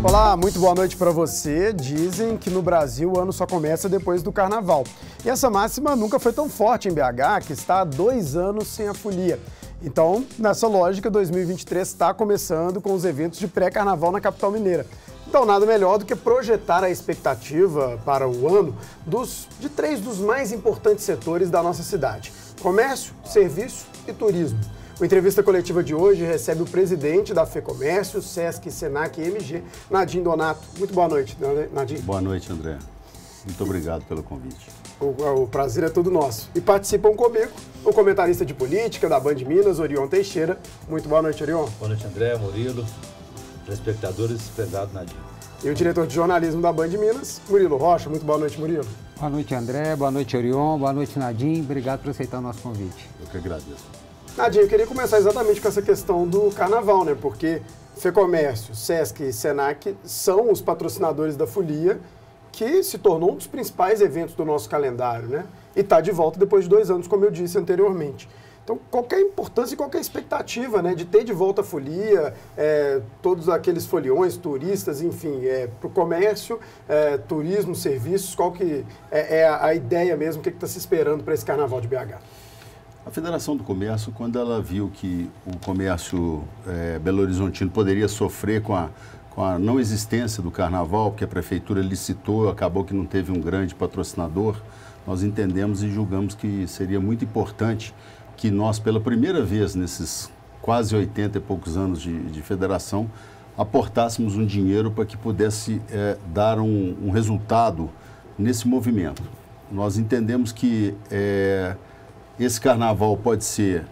Olá, muito boa noite para você. Dizem que no Brasil o ano só começa depois do Carnaval. E essa máxima nunca foi tão forte em BH, que está há 2 anos sem a folia. Então, nessa lógica, 2023 está começando com os eventos de pré-carnaval na capital mineira. Então, nada melhor do que projetar a expectativa para o ano de 3 dos mais importantes setores da nossa cidade: comércio, serviço e turismo. O Entrevista Coletiva de hoje recebe o presidente da FEComércio, Sesc, Senac e MG, Nadim Donato. Muito boa noite, Nadim. Boa noite, André. Muito obrigado pelo convite. O prazer é todo nosso. E participam comigo o comentarista de política da Band Minas, Orion Teixeira. Muito boa noite, Orion. Boa noite, André, Murilo, telespectadores, prezado Nadim. E o diretor de jornalismo da Band Minas, Murilo Rocha. Muito boa noite, Murilo. Boa noite, André. Boa noite, Orion. Boa noite, Nadim. Obrigado por aceitar o nosso convite. Eu que agradeço. Nadim, eu queria começar exatamente com essa questão do carnaval, né? Porque FEComércio, Sesc e Senac são os patrocinadores da folia, que se tornou um dos principais eventos do nosso calendário, né? E está de volta depois de 2 anos, como eu disse anteriormente. Então, qual que é a importância e qual que é a expectativa, né, de ter de volta a folia, todos aqueles foliões, turistas, enfim, para o comércio, turismo, serviços, qual que é a ideia mesmo, o que está se esperando para esse carnaval de BH? A Federação do Comércio, quando ela viu que o comércio belo-horizontino poderia sofrer com a não existência do carnaval, porque a prefeitura licitou, acabou que não teve um grande patrocinador, nós entendemos e julgamos que seria muito importante que nós, pela primeira vez nesses quase 80 e poucos anos de federação, aportássemos um dinheiro para que pudesse dar um resultado nesse movimento. Nós entendemos que esse carnaval pode ser,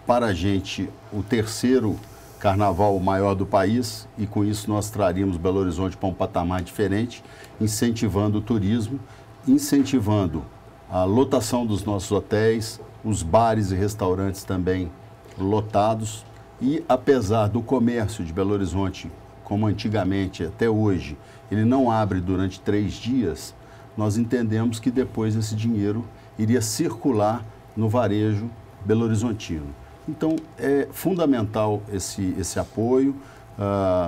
para a gente, o 3º carnaval maior do país, e com isso nós traríamos Belo Horizonte para um patamar diferente, incentivando o turismo, incentivando a lotação dos nossos hotéis, os bares e restaurantes também lotados. E apesar do comércio de Belo Horizonte, como antigamente até hoje, ele não abre durante 3 dias, nós entendemos que depois esse dinheiro iria circular no varejo belo-horizontino. Então, é fundamental esse apoio.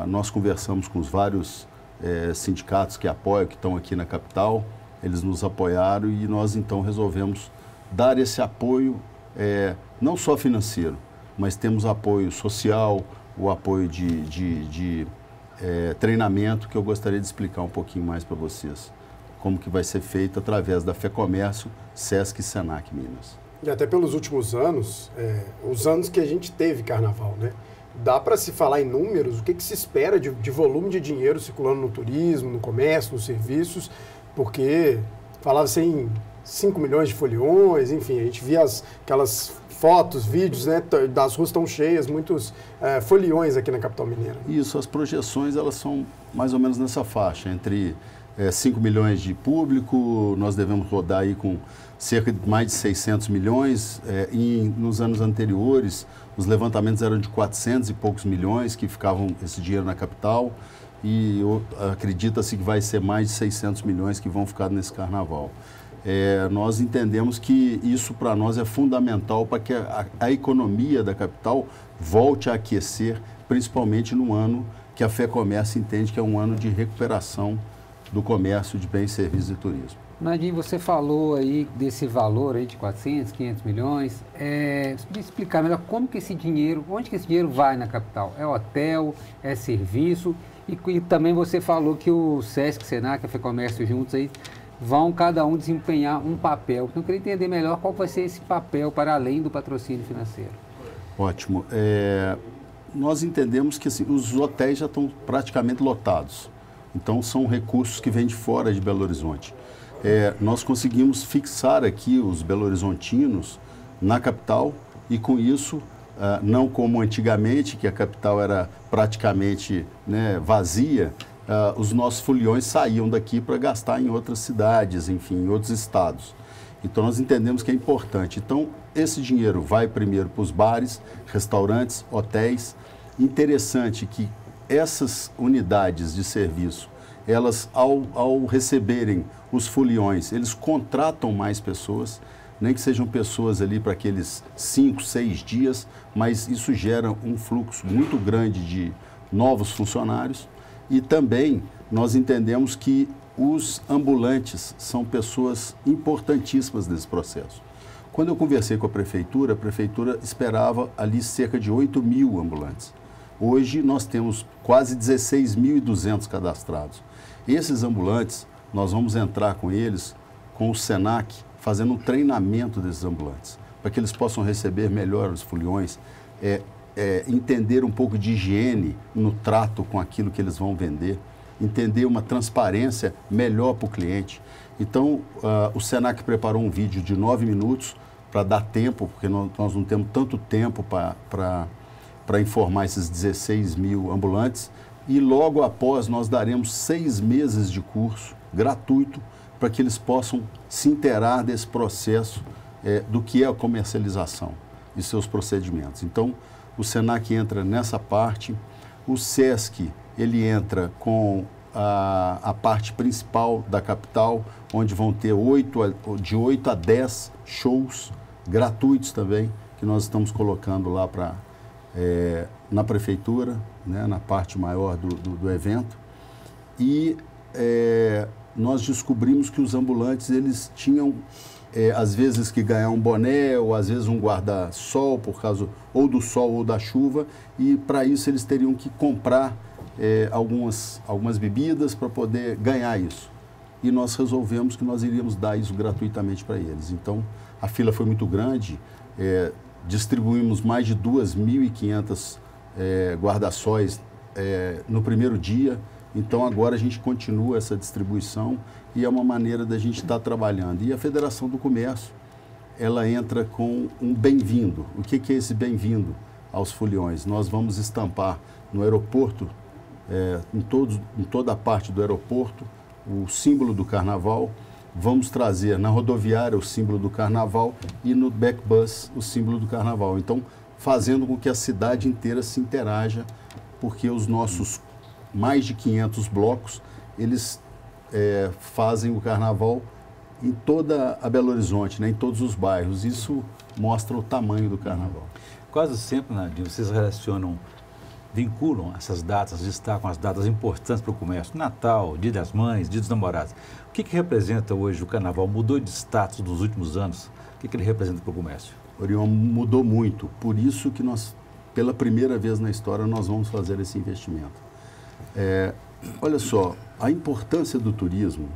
Nós conversamos com os vários sindicatos que apoiam, que estão aqui na capital, eles nos apoiaram e nós, então, resolvemos dar esse apoio, não só financeiro, mas temos apoio social, o apoio de treinamento, que eu gostaria de explicar um pouquinho mais para vocês, como que vai ser feito através da FEComércio, Sesc e Senac Minas. E até pelos últimos anos, os anos que a gente teve carnaval, né? Dá para se falar em números, o que se espera de volume de dinheiro circulando no turismo, no comércio, nos serviços, porque falava-se em 5 milhões de foliões, enfim, a gente via aquelas fotos, vídeos, né, das ruas tão cheias, muitos foliões aqui na capital mineira. Isso, as projeções elas são mais ou menos nessa faixa, entre 5 milhões de público, nós devemos rodar aí com cerca de mais de 600 milhões, e nos anos anteriores os levantamentos eram de 400 e poucos milhões que ficavam esse dinheiro na capital, e acredita-se que vai ser mais de 600 milhões que vão ficar nesse carnaval. Nós entendemos que isso para nós é fundamental para que a economia da capital volte a aquecer, principalmente no ano que a FEComércio entende que é um ano de recuperação do comércio de bens, serviços e turismo. Nadim, você falou aí desse valor aí de 400, 500 milhões. Você podia explicar melhor como que esse dinheiro, onde que esse dinheiro vai na capital? É hotel, é serviço? E também você falou que o Sesc, Senac, a FEComércio juntos aí vão cada um desempenhar um papel. Então eu queria entender melhor qual vai ser esse papel para além do patrocínio financeiro. Ótimo. Nós entendemos que assim, os hotéis já estão praticamente lotados. Então, são recursos que vêm de fora de Belo Horizonte. Nós conseguimos fixar aqui os belo-horizontinos na capital e, com isso, não como antigamente, que a capital era praticamente, né, vazia, os nossos foliões saíam daqui para gastar em outras cidades, enfim, em outros estados. Então, nós entendemos que é importante. Então, esse dinheiro vai primeiro para os bares, restaurantes, hotéis. Interessante que essas unidades de serviço, elas, ao receberem os foliões, eles contratam mais pessoas, nem que sejam pessoas ali para aqueles 5, 6 dias, mas isso gera um fluxo muito grande de novos funcionários. E também nós entendemos que os ambulantes são pessoas importantíssimas nesse processo. Quando eu conversei com a prefeitura esperava ali cerca de 8 mil ambulantes. Hoje nós temos quase 16.200 cadastrados. Esses ambulantes, nós vamos entrar com eles, com o SENAC, fazendo um treinamento desses ambulantes, para que eles possam receber melhor os foliões, entender um pouco de higiene no trato com aquilo que eles vão vender, entender uma transparência melhor para o cliente. Então, o SENAC preparou um vídeo de 9 minutos para dar tempo, porque nós não temos tanto tempo para informar esses 16 mil ambulantes. E logo após nós daremos 6 meses de curso gratuito para que eles possam se inteirar desse processo do que é a comercialização e seus procedimentos. Então, o SENAC entra nessa parte, o SESC ele entra com a parte principal da capital, onde vão ter de 8 a 10 shows gratuitos também, que nós estamos colocando lá na prefeitura, né, na parte maior do evento. E nós descobrimos que os ambulantes, eles tinham, às vezes, que ganhar um boné, ou às vezes um guarda-sol, por causa ou do sol ou da chuva, e para isso eles teriam que comprar algumas bebidas para poder ganhar isso. E nós resolvemos que nós iríamos dar isso gratuitamente para eles. Então, a fila foi muito grande, distribuímos mais de 2.500 guarda-sóis no primeiro dia. Então, agora a gente continua essa distribuição e é uma maneira da gente estar trabalhando. E a Federação do Comércio, ela entra com um bem-vindo. O que é esse bem-vindo aos foliões? Nós vamos estampar no aeroporto, em toda a parte do aeroporto, o símbolo do carnaval. Vamos trazer na rodoviária o símbolo do carnaval e no backbus o símbolo do carnaval. Então, fazendo com que a cidade inteira se interaja, porque os nossos mais de 500 blocos, eles fazem o carnaval em toda a Belo Horizonte, né, em todos os bairros. Isso mostra o tamanho do carnaval. Quase sempre, Nadinho, vocês vinculam essas datas, destacam as datas importantes para o comércio. Natal, Dia das Mães, Dia dos Namorados. O que representa hoje o carnaval? Mudou de status nos últimos anos? O que ele representa para o comércio? Orion, mudou muito. Por isso que nós, pela primeira vez na história, nós vamos fazer esse investimento. Olha só, a importância do turismo,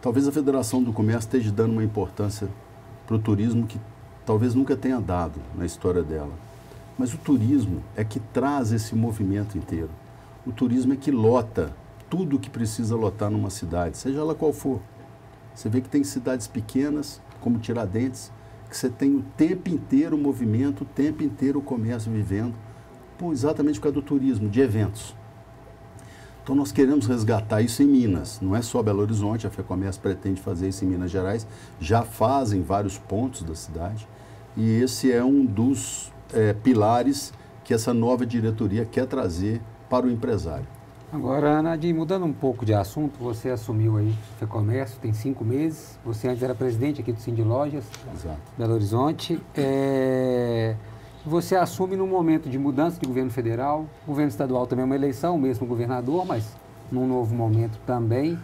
talvez a Federação do Comércio esteja dando uma importância para o turismo que talvez nunca tenha dado na história dela. Mas o turismo é que traz esse movimento inteiro. O turismo é que lota tudo que precisa lotar numa cidade, seja ela qual for. Você vê que tem cidades pequenas, como Tiradentes, que você tem o tempo inteiro o movimento, o tempo inteiro o comércio vivendo, exatamente por causa do turismo, de eventos. Então nós queremos resgatar isso em Minas, não é só Belo Horizonte, a FEComércio pretende fazer isso em Minas Gerais, já fazem vários pontos da cidade, e esse é um dos pilares que essa nova diretoria quer trazer para o empresário. Agora, Nadinho, mudando um pouco de assunto, você assumiu aí o FEComércio, tem 5 meses, você antes era presidente aqui do Cindy Lojas, Exato. Belo Horizonte. Você assume num momento de mudança de governo federal, governo estadual também é uma eleição, o mesmo governador, mas num novo momento também.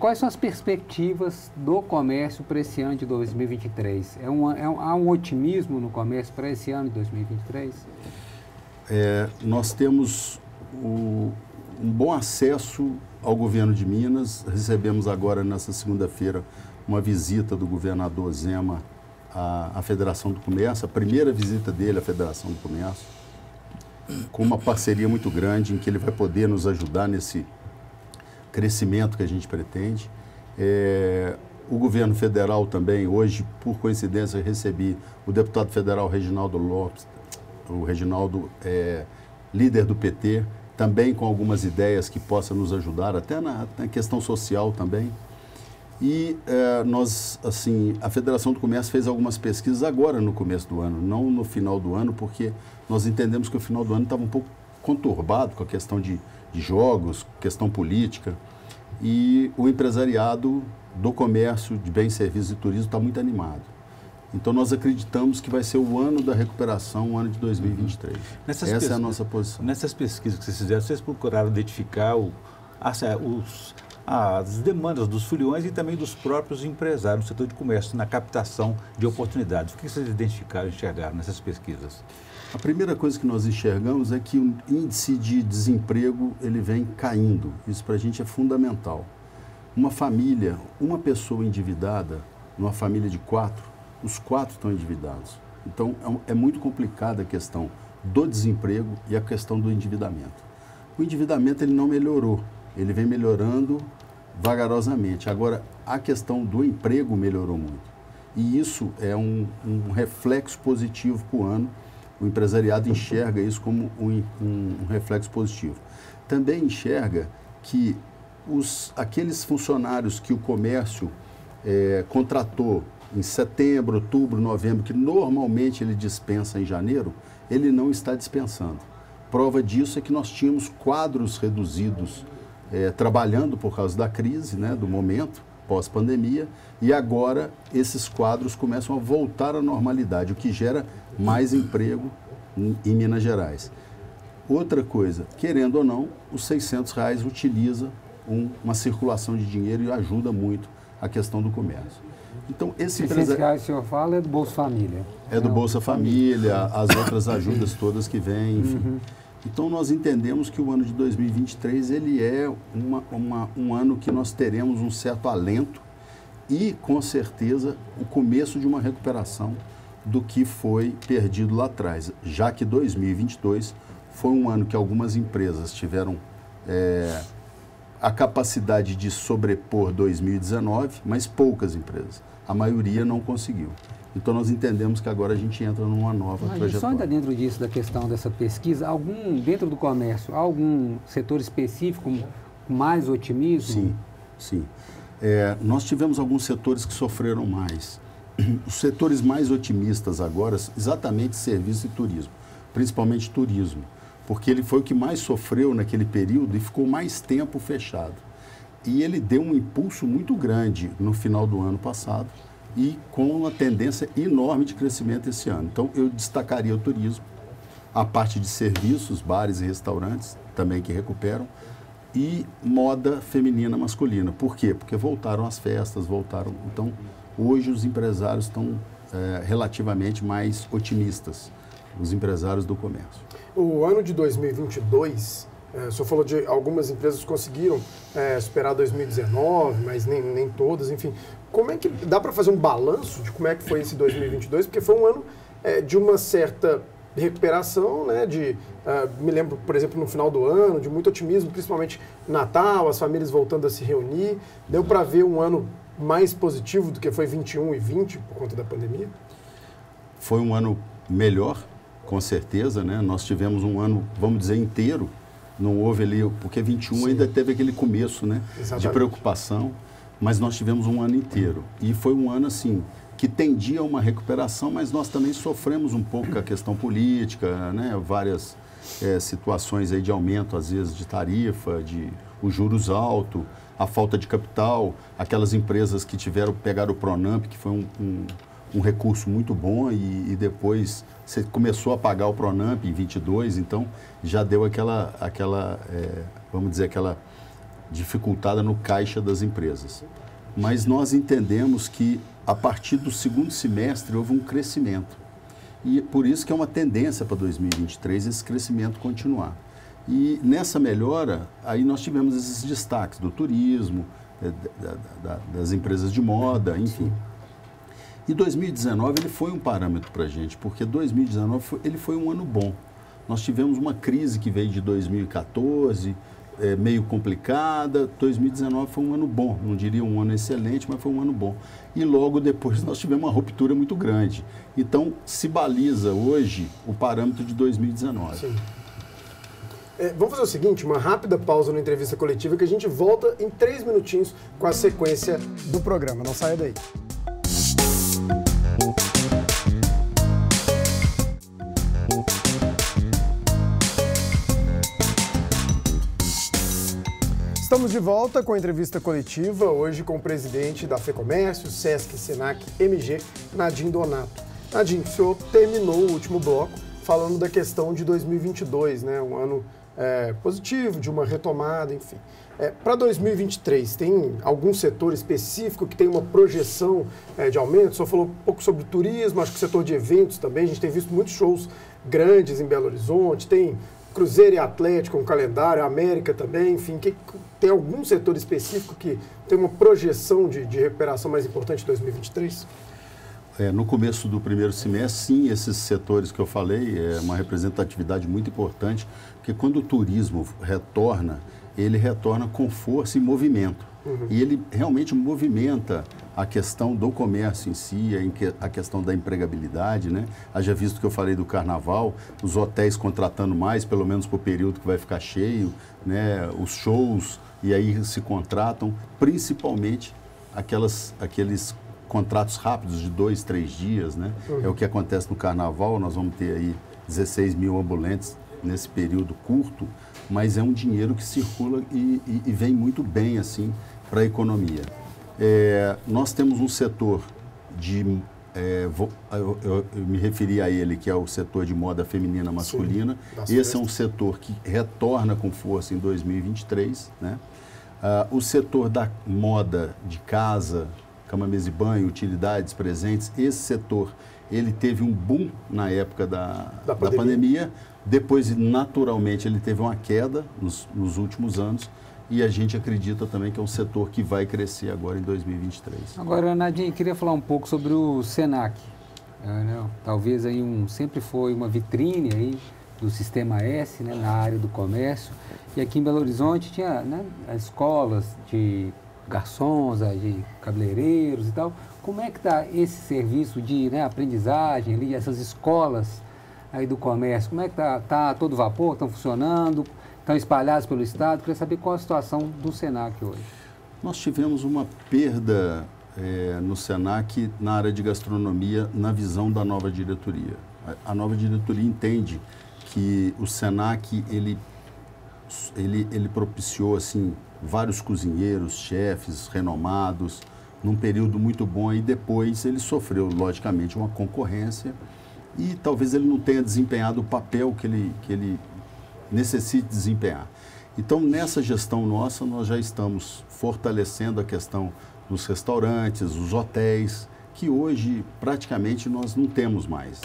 Quais são as perspectivas do comércio para esse ano de 2023? Há um otimismo no comércio para esse ano de 2023? Nós temos um bom acesso ao governo de Minas. Recebemos agora, nessa segunda-feira, uma visita do governador Zema à Federação do Comércio, a primeira visita dele à Federação do Comércio, com uma parceria muito grande em que ele vai poder nos ajudar nesse crescimento que a gente pretende. O governo federal também, hoje, por coincidência, eu recebi o deputado federal Reginaldo Lopes, o Reginaldo, líder do PT, também com algumas ideias que possam nos ajudar, até na questão social também. E nós, assim, a Federação do Comércio fez algumas pesquisas agora no começo do ano, não no final do ano, porque nós entendemos que o final do ano estava um pouco conturbado com a questão de jogos, questão política, e o empresariado do comércio de bens, serviços e turismo está muito animado. Então, nós acreditamos que vai ser o ano da recuperação, o ano de 2023. Essa é a nossa posição. Nessas pesquisas que vocês fizeram, vocês procuraram identificar as demandas dos filiões e também dos próprios empresários no setor de comércio, na captação de oportunidades. O que vocês identificaram e enxergaram nessas pesquisas? A primeira coisa que nós enxergamos é que o índice de desemprego ele vem caindo. Isso para a gente é fundamental. Uma família, uma pessoa endividada, numa família de 4, os 4 estão endividados. Então, é muito complicada a questão do desemprego e a questão do endividamento. O endividamento ele não melhorou, ele vem melhorando vagarosamente. Agora, a questão do emprego melhorou muito. E isso é um reflexo positivo para o ano. O empresariado enxerga isso como um reflexo positivo. Também enxerga que aqueles funcionários que o comércio contratou em setembro, outubro, novembro, que normalmente ele dispensa em janeiro, ele não está dispensando. Prova disso é que nós tínhamos quadros reduzidos trabalhando por causa da crise, né, do momento, pós-pandemia, e agora esses quadros começam a voltar à normalidade, o que gera mais emprego em Minas Gerais. Outra coisa, querendo ou não, os R$600 utiliza uma circulação de dinheiro e ajuda muito a questão do comércio. Então, esse R$600 que o senhor fala é do Bolsa Família. É do Bolsa Família, as outras ajudas todas que vêm, enfim. Uhum. Então, nós entendemos que o ano de 2023 ele é um ano que nós teremos um certo alento e, com certeza, o começo de uma recuperação do que foi perdido lá atrás, já que 2022 foi um ano que algumas empresas tiveram a capacidade de sobrepor 2019, mas poucas empresas. A maioria não conseguiu. Então, nós entendemos que agora a gente entra numa nova trajetória. Só ainda dentro disso, da questão dessa pesquisa, dentro do comércio, algum setor específico com mais otimismo? Sim. Nós tivemos alguns setores que sofreram mais. Os setores mais otimistas agora, exatamente serviço e turismo, principalmente turismo, porque ele foi o que mais sofreu naquele período e ficou mais tempo fechado. E ele deu um impulso muito grande no final do ano passado e com uma tendência enorme de crescimento esse ano. Então, eu destacaria o turismo, a parte de serviços, bares e restaurantes, também que recuperam, e moda feminina masculina. Por quê? Porque voltaram as festas, Então, hoje os empresários estão relativamente mais otimistas, os empresários do comércio. O ano de 2022, o senhor falou de algumas empresas que conseguiram superar 2019, mas nem todas, enfim. Como é que dá para fazer um balanço de como é que foi esse 2022? Porque foi um ano de uma certa recuperação, né? Me lembro, por exemplo, no final do ano, de muito otimismo, principalmente Natal, as famílias voltando a se reunir. Deu para ver um ano mais positivo do que foi 21 e 20 por conta da pandemia? Foi um ano melhor, com certeza, né? Nós tivemos um ano, vamos dizer, inteiro. Não houve ali, porque 21 Sim. ainda teve aquele começo, né? De preocupação, mas nós tivemos um ano inteiro. E foi um ano, assim, que tendia a uma recuperação, mas nós também sofremos um pouco com a questão política, né? Várias situações aí de aumento, às vezes, de tarifa, os juros altos, a falta de capital, aquelas empresas que pegaram o Pronamp, que foi um recurso muito bom e depois você começou a pagar o Pronamp em 22, então já deu aquela vamos dizer, aquela dificultada no caixa das empresas. Mas nós entendemos que a partir do segundo semestre houve um crescimento e por isso que é uma tendência para 2023 esse crescimento continuar. E nessa melhora, aí nós tivemos esses destaques do turismo, das empresas de moda, enfim. E 2019 ele foi um parâmetro para a gente, porque 2019 ele foi um ano bom. Nós tivemos uma crise que veio de 2014, meio complicada. 2019 foi um ano bom, não diria um ano excelente, mas foi um ano bom. E logo depois nós tivemos uma ruptura muito grande. Então, se baliza hoje o parâmetro de 2019. Sim. Vamos fazer o seguinte, uma rápida pausa na entrevista coletiva que a gente volta em 3 minutinhos com a sequência do programa. Não saia daí. Estamos de volta com a entrevista coletiva, hoje com o presidente da FEComércio, Sesc, Senac, MG, Nadim Donato. Nadim, o senhor terminou o último bloco falando da questão de 2022, né? Um ano positivo, de uma retomada, enfim. Para 2023, tem algum setor específico que tem uma projeção de aumento? O senhor falou um pouco sobre turismo, acho que o setor de eventos também, a gente tem visto muitos shows grandes em Belo Horizonte, tem Cruzeiro e Atlético, um calendário, América também, enfim, tem algum setor específico que tem uma projeção de recuperação mais importante em 2023? No começo do primeiro semestre, sim, esses setores que eu falei, é uma representatividade muito importante, porque quando o turismo retorna, ele retorna com força e movimento. E ele realmente movimenta a questão do comércio em si, a questão da empregabilidade, né? Haja visto que eu falei do carnaval, os hotéis contratando mais, pelo menos por período que vai ficar cheio, né? Os shows, e aí se contratam, principalmente aqueles contratos rápidos de 2, 3 dias, né? É o que acontece no carnaval, nós vamos ter aí 16 mil ambulantes nesse período curto, mas é um dinheiro que circula e vem muito bem, assim, para a economia. Nós temos um setor de... eu me referi a ele, que é o setor de moda feminina masculina. Sim, esse é um setor que retorna com força em 2023, né? O setor da moda de casa, cama, mesa e banho, utilidades, presentes, esse setor, ele teve um boom na época da pandemia. Depois, naturalmente, ele teve uma queda nos últimos anos e a gente acredita também que é um setor que vai crescer agora em 2023. Agora, Nadim, queria falar um pouco sobre o Senac. Talvez aí sempre foi uma vitrine aí do Sistema S, né, na área do comércio. E aqui em Belo Horizonte tinha, né, as escolas de garçons, de cabeleireiros e tal. Como é que está esse serviço de, né, aprendizagem ali, essas escolas aí do comércio? Como é que está? Está a todo vapor? Estão funcionando? Estão espalhados pelo Estado? Queria saber qual a situação do Senac hoje. Nós tivemos uma perda no Senac na área de gastronomia, na visão da nova diretoria. A nova diretoria entende que o Senac, ele propiciou, assim, vários cozinheiros, chefes renomados, num período muito bom, e depois ele sofreu, logicamente, uma concorrência e talvez ele não tenha desempenhado o papel que ele necessite desempenhar. Então, nessa gestão nossa, nós já estamos fortalecendo a questão dos restaurantes, os hotéis, que hoje praticamente nós não temos mais.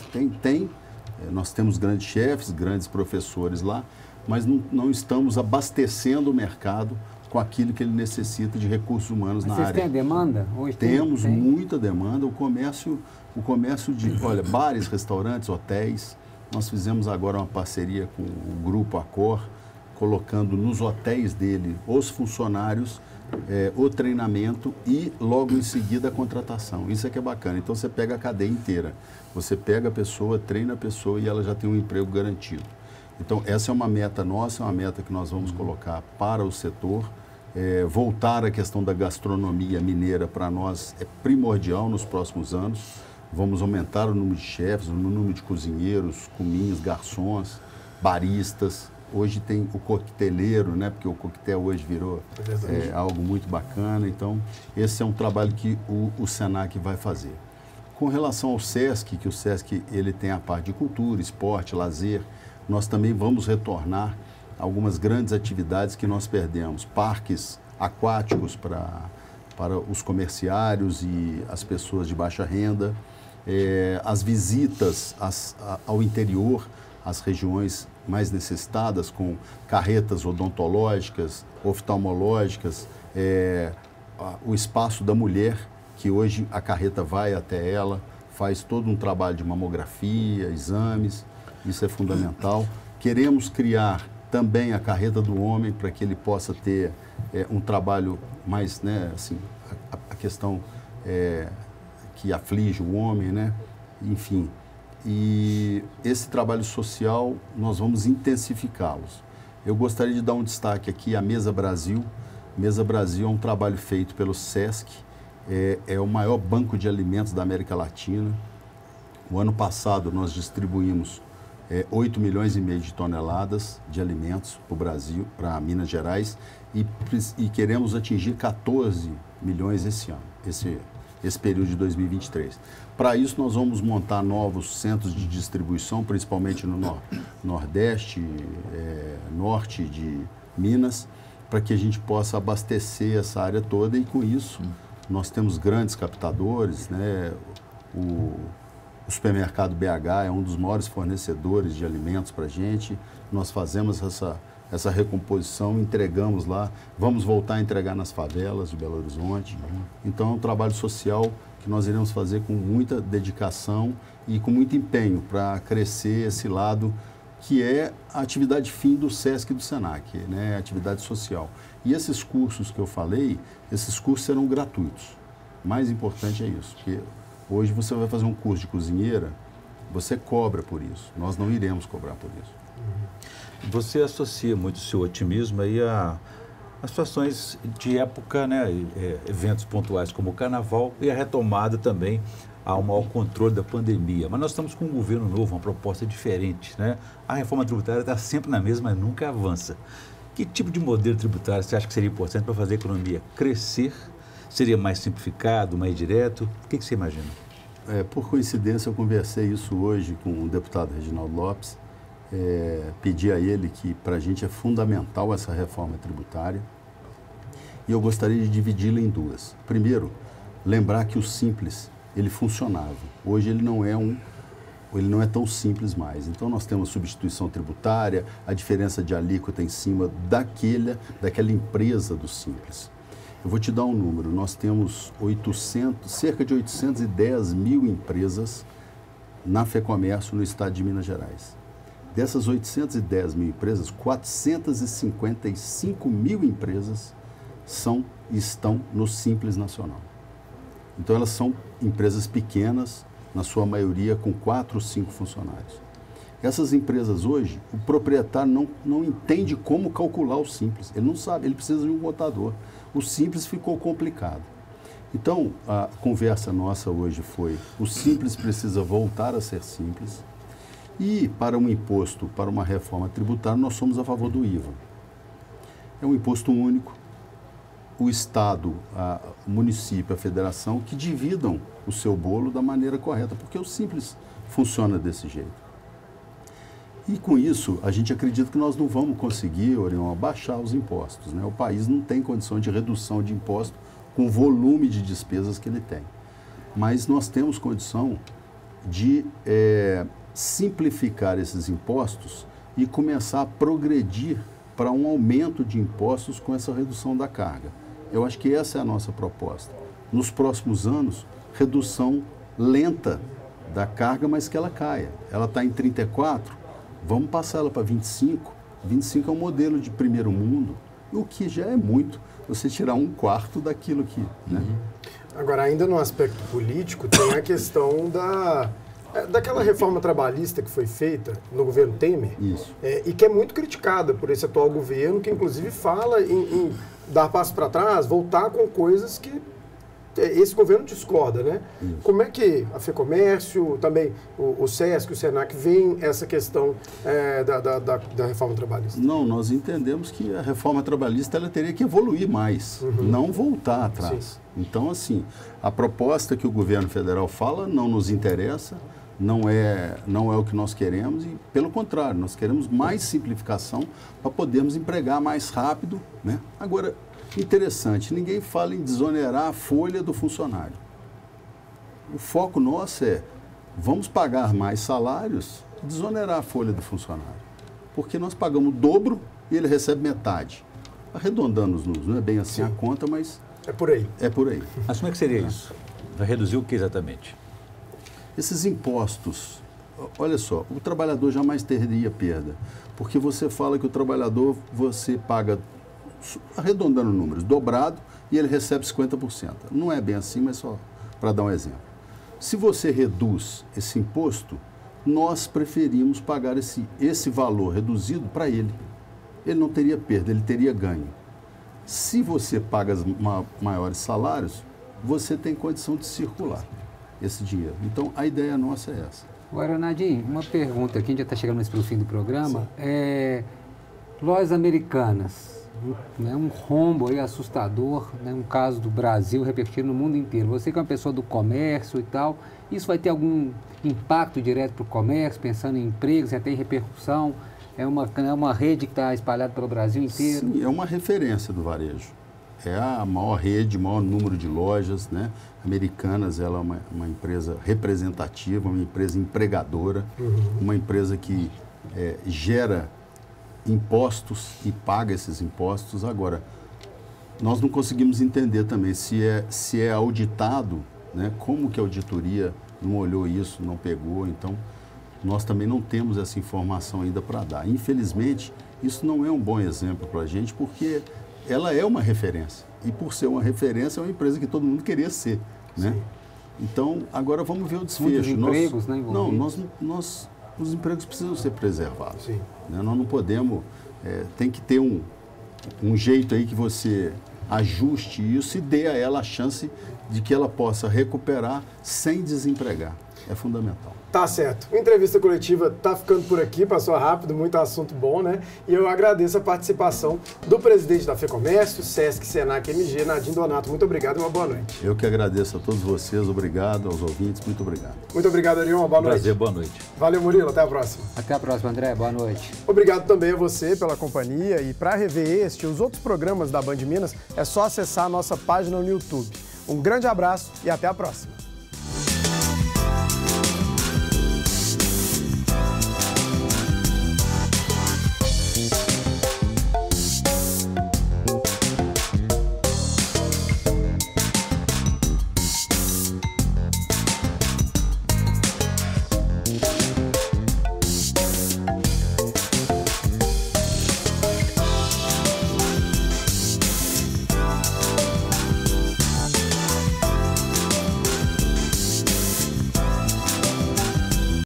Nós temos grandes chefes, grandes professores lá, mas não estamos abastecendo o mercado com aquilo que ele necessita de recursos humanos na área. Vocês têm demanda? Hoje temos muita demanda. O comércio de, olha, bares, restaurantes, hotéis. Nós fizemos agora uma parceria com o Grupo Accor, colocando nos hotéis dele os funcionários, o treinamento e logo em seguida a contratação. Isso é que é bacana. Então você pega a cadeia inteira. Você pega a pessoa, treina a pessoa e ela já tem um emprego garantido. Então essa é uma meta nossa, é uma meta que nós vamos colocar para o setor. Voltar à questão da gastronomia mineira para nós é primordial nos próximos anos. Vamos aumentar o número de chefes, o número de cozinheiros, cominhos, garçons, baristas. Hoje tem o coqueteleiro, né? Porque o coquetel hoje virou algo muito bacana. Então, esse é um trabalho que o Senac vai fazer. Com relação ao Sesc, que o Sesc ele tem a parte de cultura, esporte, lazer, nós também vamos retornar algumas grandes atividades que nós perdemos. Parques aquáticos para os comerciários e as pessoas de baixa renda. As visitas ao interior, às regiões mais necessitadas, com carretas odontológicas, oftalmológicas, o espaço da mulher, que hoje a carreta vai até ela, faz todo um trabalho de mamografia, exames, isso é fundamental. Queremos criar também a carreta do homem para que ele possa ter um trabalho mais, né, assim, a questão que aflige o homem, né, enfim. E esse trabalho social, nós vamos intensificá-los. Eu gostaria de dar um destaque aqui à Mesa Brasil. Mesa Brasil é um trabalho feito pelo Sesc, é o maior banco de alimentos da América Latina. O ano passado nós distribuímos 8 milhões e meio de toneladas de alimentos para o Brasil, para Minas Gerais, e queremos atingir 14 milhões esse ano, esse período de 2023. Para isso, nós vamos montar novos centros de distribuição, principalmente no Nordeste, Norte de Minas, para que a gente possa abastecer essa área toda, e com isso nós temos grandes captadores, né? O supermercado BH é um dos maiores fornecedores de alimentos para a gente. Nós fazemos essa recomposição, entregamos lá, vamos voltar a entregar nas favelas de Belo Horizonte. Então é um trabalho social que nós iremos fazer com muita dedicação e com muito empenho para crescer esse lado que é a atividade fim do SESC e do SENAC, né? A atividade social. E esses cursos que eu falei, esses cursos serão gratuitos. O mais importante é isso, porque hoje você vai fazer um curso de cozinheira, você cobra por isso. Nós não iremos cobrar por isso. Você associa muito o seu otimismo aí a situações de época, né? Eventos pontuais como o Carnaval e a retomada também ao maior controle da pandemia. Mas nós estamos com um governo novo, uma proposta diferente, né? A reforma tributária está sempre na mesma, mas nunca avança. Que tipo de modelo tributário você acha que seria importante para fazer a economia crescer? Seria mais simplificado, mais direto? O que você imagina? Por coincidência, eu conversei isso hoje com o deputado Reginaldo Lopes. Pedi a ele que para a gente é fundamental essa reforma tributária, e eu gostaria de dividi-la em duas. Primeiro, lembrar que o Simples, ele funcionava. Hoje ele não é tão simples mais. Então nós temos substituição tributária, a diferença de alíquota em cima daquela empresa do Simples. Eu vou te dar um número, nós temos cerca de 810 mil empresas na FEComércio no estado de Minas Gerais. Dessas 810 mil empresas, 455 mil empresas estão no Simples Nacional. Então elas são empresas pequenas, na sua maioria com 4 ou 5 funcionários. Essas empresas hoje, o proprietário não entende como calcular o Simples, ele não sabe, ele precisa de um contador. O Simples ficou complicado. Então, a conversa nossa hoje foi, o Simples precisa voltar a ser simples, e para um imposto, para uma reforma tributária, nós somos a favor do IVA. É um imposto único, o Estado, o município, a federação, que dividam o seu bolo da maneira correta, porque o Simples funciona desse jeito. E com isso, a gente acredita que nós não vamos conseguir, Orion, abaixar os impostos, né? O país não tem condição de redução de imposto com o volume de despesas que ele tem. Mas nós temos condição de simplificar esses impostos e começar a progredir para um aumento de impostos com essa redução da carga. Eu acho que essa é a nossa proposta. Nos próximos anos, redução lenta da carga, mas que ela caia. Ela está em 34, vamos passar ela para 25. 25 é um modelo de primeiro mundo, o que já é muito, você tirar 1/4 daquilo que... Né? Agora, ainda no aspecto político, tem a questão daquela reforma trabalhista que foi feita no governo Temer. Isso. E que é muito criticada por esse atual governo, que inclusive fala em dar passo para trás, voltar com coisas que esse governo discorda, né? Isso. Como é que a FEComércio, também o SESC, o SENAC, veem essa questão da reforma trabalhista? Não, nós entendemos que a reforma trabalhista ela teria que evoluir mais, não voltar atrás. Sim. Então, assim, a proposta que o governo federal fala não nos interessa, não é o que nós queremos, e pelo contrário, nós queremos mais simplificação para podermos empregar mais rápido, né? Agora, interessante, ninguém fala em desonerar a folha do funcionário. O foco nosso é, vamos pagar mais salários, desonerar a folha do funcionário. Porque nós pagamos o dobro e ele recebe metade. Arredondando os números, não é bem assim a conta, mas... É por aí. É por aí. Mas como é que seria isso? Vai reduzir o que exatamente? Esses impostos, olha só, o trabalhador jamais teria perda. Porque você fala que o trabalhador, você paga... arredondando números, dobrado, e ele recebe 50%. Não é bem assim, mas só para dar um exemplo. Se você reduz esse imposto, nós preferimos pagar esse valor reduzido para ele. Ele não teria perda, ele teria ganho. Se você paga maiores salários, você tem condição de circular. esse dinheiro. Então, a ideia nossa é essa. Agora, Nadim, uma pergunta aqui, a gente já está chegando mais para o fim do programa. Lojas Americanas, né, um rombo aí assustador, né, um caso do Brasil repercutindo no mundo inteiro. Você que é uma pessoa do comércio e tal, isso vai ter algum impacto direto para o comércio, pensando em empregos, já tem repercussão? É uma rede que está espalhada pelo Brasil inteiro? Sim, é uma referência do varejo. É a maior rede, maior número de lojas, né? Americanas, ela é uma empresa representativa, uma empresa empregadora, uma empresa que gera impostos e paga esses impostos. Agora, nós não conseguimos entender também se é auditado, né? Como que a auditoria não olhou isso, não pegou. Então, nós também não temos essa informação ainda para dar. Infelizmente, isso não é um bom exemplo para a gente, porque ela é uma referência. E por ser uma referência, é uma empresa que todo mundo queria ser, né? Então, agora vamos ver o desfecho. Muitos empregos, né, os empregos precisam ser preservados. Sim. Né? Nós não podemos... tem que ter um jeito aí que você ajuste isso e dê a ela a chance de que ela possa recuperar sem desempregar. É fundamental. Tá certo. A entrevista coletiva tá ficando por aqui, passou rápido, muito assunto bom, né? E eu agradeço a participação do presidente da FEComércio, Sesc, Senac, MG, Nadim Donato. Muito obrigado e uma boa noite. Eu que agradeço a todos vocês, obrigado aos ouvintes, muito obrigado. Muito obrigado, Ariel, uma boa noite. Prazer, boa noite. Valeu, Murilo, até a próxima. Até a próxima, André, boa noite. Obrigado também a você pela companhia e para rever este e os outros programas da Band Minas, é só acessar a nossa página no YouTube. Um grande abraço e até a próxima.